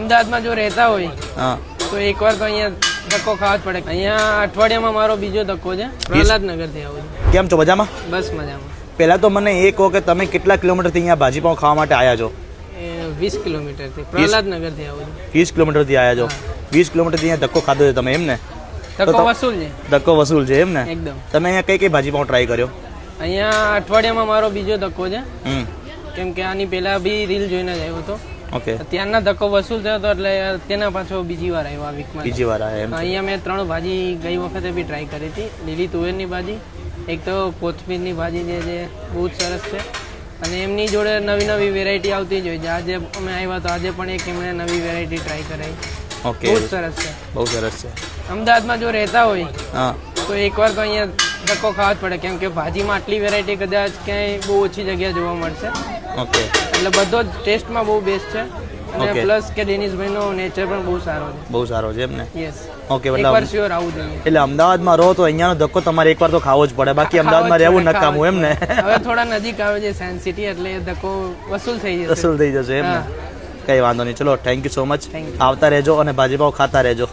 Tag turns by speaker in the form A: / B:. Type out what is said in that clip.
A: અમદાવાદમાં જો રહેતા હોય
B: હા
A: તો એકવાર તો અહીંયા ધક્કો ખાવા જ પડે. અહીંયા અઠવાડિયામાં મારો બીજો ધક્કો છે. પ્રહલાદનગરથી આવું છું.
B: કેમ છો મજામાં?
A: બસ મજામાં.
B: પહેલાં તો મને એ કહો કે તમે કેટલા કિલોમીટરથી અહીંયા ભાજીપાઉં ખાવા માટે આવ્યા છો?
A: 20 કિલોમીટરથી પ્રહલાદનગરથી આવું છું.
B: 20 કિલોમીટરથી આવ્યા છો. 20 કિલોમીટરથી અહીંયા ધક્કો ખાધો છે તમે એમ ને?
A: ધક્કો વસૂલ છે.
B: ધક્કો વસૂલ છે એમ ને?
A: એકદમ.
B: તમે અહીંયા કઈ કઈ ભાજીપાઉં ટ્રાય કર્યો?
A: અહીંયા અઠવાડિયામાં મારો બીજો ધક્કો છે.
B: હમ
A: કેમ કે આની પહેલા બી રીલ જોઈને જ આવ્યો હતો.
B: ઓકે.
A: ત્યારના ધક્કો વસૂલ થયો હતો એટલે તેના પાછો બીજી વાર આવ્યો આ વીકમાં.
B: બીજી વાર આવ્યા એમ?
A: અહીંયા મેં 3 ભાજી ગઈ વખતે બી ટ્રાય કરી હતી. લીલી તુવેરની ભાજી, એક તો કોથમીરની ભાજી જે બહુ જ સરસ છે, અને એમની જોડે નવી નવી વેરાયટી આવતી જ હોય છે. આજે અમે આવ્યા તો આજે પણ એક એમણે નવી વેરાયટી ટ્રાય કરાવી.
B: ઓકે.
A: બહુ જ સરસ છે.
B: બહુ સરસ છે.
A: અમદાવાદમાં જો રહેતા હોય
B: હા
A: તો એકવાર તો અહીંયા ધક્કો ખાવા જ પડે. કેમ કે ભાજીમાં આટલી વેરાયટી કદાચ ક્યાંય બહુ ઓછી જગ્યા જોવા મળશે.
B: ઓકે.
A: એટલે બધો જ ટેસ્ટમાં બહુ બેસ્ટ છે, અને
B: Okay.
A: પ્લસ કે ડેનિશભાઈનો નેચર પણ બહુ સારો છે.
B: બહુ સારો છે એમ ને?
A: યસ.
B: ઓકે.
A: એકવાર શ્યોર આવું જોઈએ.
B: એટલે અમદાવાદમાં રહો તો અહીંયાનો ધક્કો તમારે એકવાર તો ખાવો જ પડે, બાકી અમદાવાદમાં રહેવું નકામું એમ ને?
A: હવે થોડા નજીક આવે છે સાયન્સ સિટી, એટલે એ ધક્કો વસૂલ થઈ જશે.
B: વસૂલ થઈ જશે એમ ને?
A: હા.
B: કઈ વાંધો નહીં. ચલો, thank you so much.
A: Thank you.
B: આવતા રહેજો અને ભાજીપાઉં ખાતા રહેજો.